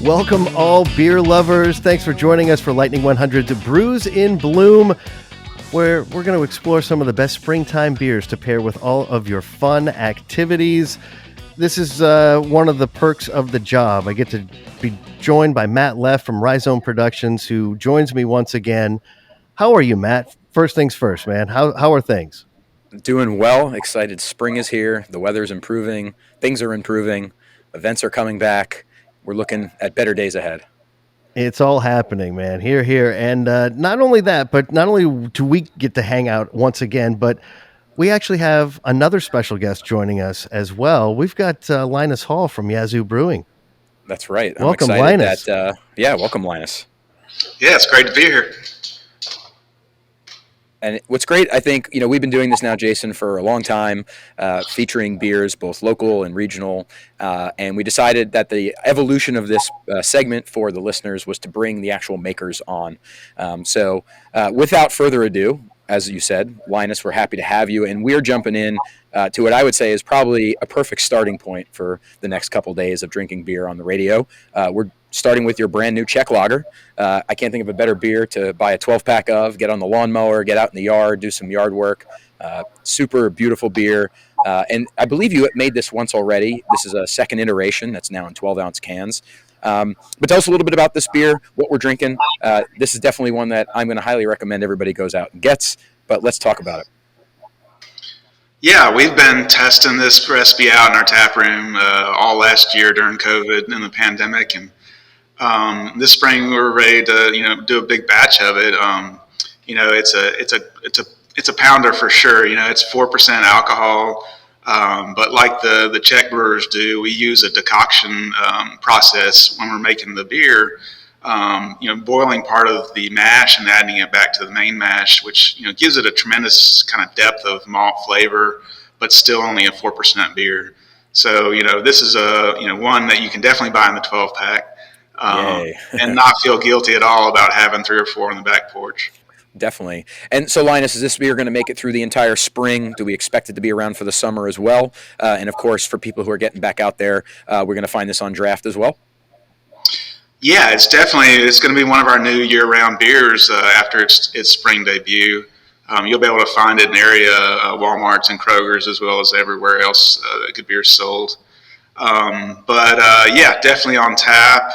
Welcome all beer lovers. Thanks for joining us for Lightning 100's Brews in Bloom, where we're going to explore some of the best springtime beers to pair with all of your fun activities. This is one of the perks of the job. I get to be joined by Matt Leff from Rhizome Productions, who joins me once again. How are you, Matt? First things first, man. How are things? Doing well. Excited. Spring is here. The weather's improving. Things are improving. Events are coming back. We're looking at better days ahead. It's all happening, man. Here. And not only that, but not only do we get to hang out once again, but we actually have another special guest joining us as well. We've got Linus Hall from Yazoo Brewing. That's right. Welcome, I'm excited Linus. Welcome, Linus. Yeah, it's great to be here. And what's great, I think, we've been doing this now, Jason, for a long time, featuring beers, both local and regional. And we decided that the evolution of this segment for the listeners was to bring the actual makers on. So without further ado, as you said, Linus, we're happy to have you. And we're jumping in to what I would say is probably a perfect starting point for the next couple days of drinking beer on the radio. We're starting with your brand new Czech lager. I can't think of a better beer to buy a 12-pack of, get on the lawnmower, get out in the yard, do some yard work. Super beautiful beer. And I believe you made this once already. This is a second iteration that's now in 12-ounce cans. But tell us a little bit about this beer, what we're drinking. This is definitely one that I'm going to highly recommend everybody goes out and gets, but let's talk about it. Yeah, we've been testing this recipe out in our tap room all last year during COVID and the pandemic, and this spring we were ready to do a big batch of it. It's a pounder for sure. It's 4% alcohol, but like the Czech brewers do, we use a decoction process when we're making the beer. Boiling part of the mash and adding it back to the main mash, which gives it a tremendous kind of depth of malt flavor, but still only a 4% beer. So this is one that you can definitely buy in the 12-pack. And not feel guilty at all about having 3 or 4 on the back porch. Definitely. And so, Linus, is this beer going to make it through the entire spring? Do we expect it to be around for the summer as well? And of course, for people who are getting back out there, we're going to find this on draft as well. Yeah, it's going to be one of our new year-round beers after its spring debut. You'll be able to find it in area Walmarts and Kroger's as well as everywhere else that good beer's sold. Definitely on tap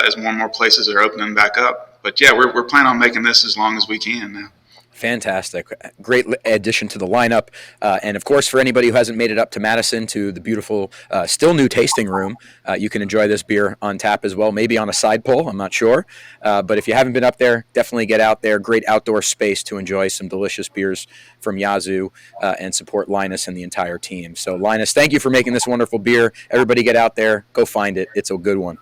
as more and more places are opening back up. But yeah, we're planning on making this as long as we can now. Fantastic. Great addition to the lineup. And of course, for anybody who hasn't made it up to Madison to the beautiful, still new tasting room, you can enjoy this beer on tap as well, maybe on a side pull, I'm not sure. But if you haven't been up there, definitely get out there. Great outdoor space to enjoy some delicious beers from Yazoo and support Linus and the entire team. So Linus, thank you for making this wonderful beer. Everybody get out there, go find it. It's a good one.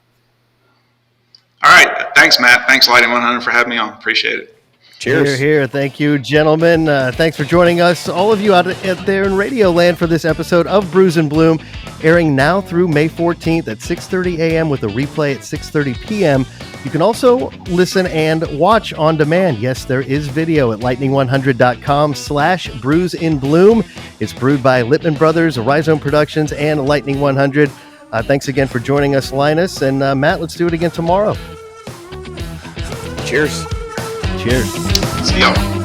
All right. Thanks, Matt. Thanks, Lighting 100, for having me on. Appreciate it. Cheers. Here. Thank you, gentlemen. Thanks for joining us, all of you out there in Radio Land, for this episode of Brews in Bloom, airing now through May 14th at 6:30 a.m. with a replay at 6:30 p.m. You can also listen and watch on demand. Yes, there is video at lightning100.com/Brews in Bloom. It's brewed by Lipman Brothers, Rhizome Productions, and Lightning 100. Thanks again for joining us, Linus. And Matt, let's do it again tomorrow. Cheers. Cheers. See y'all.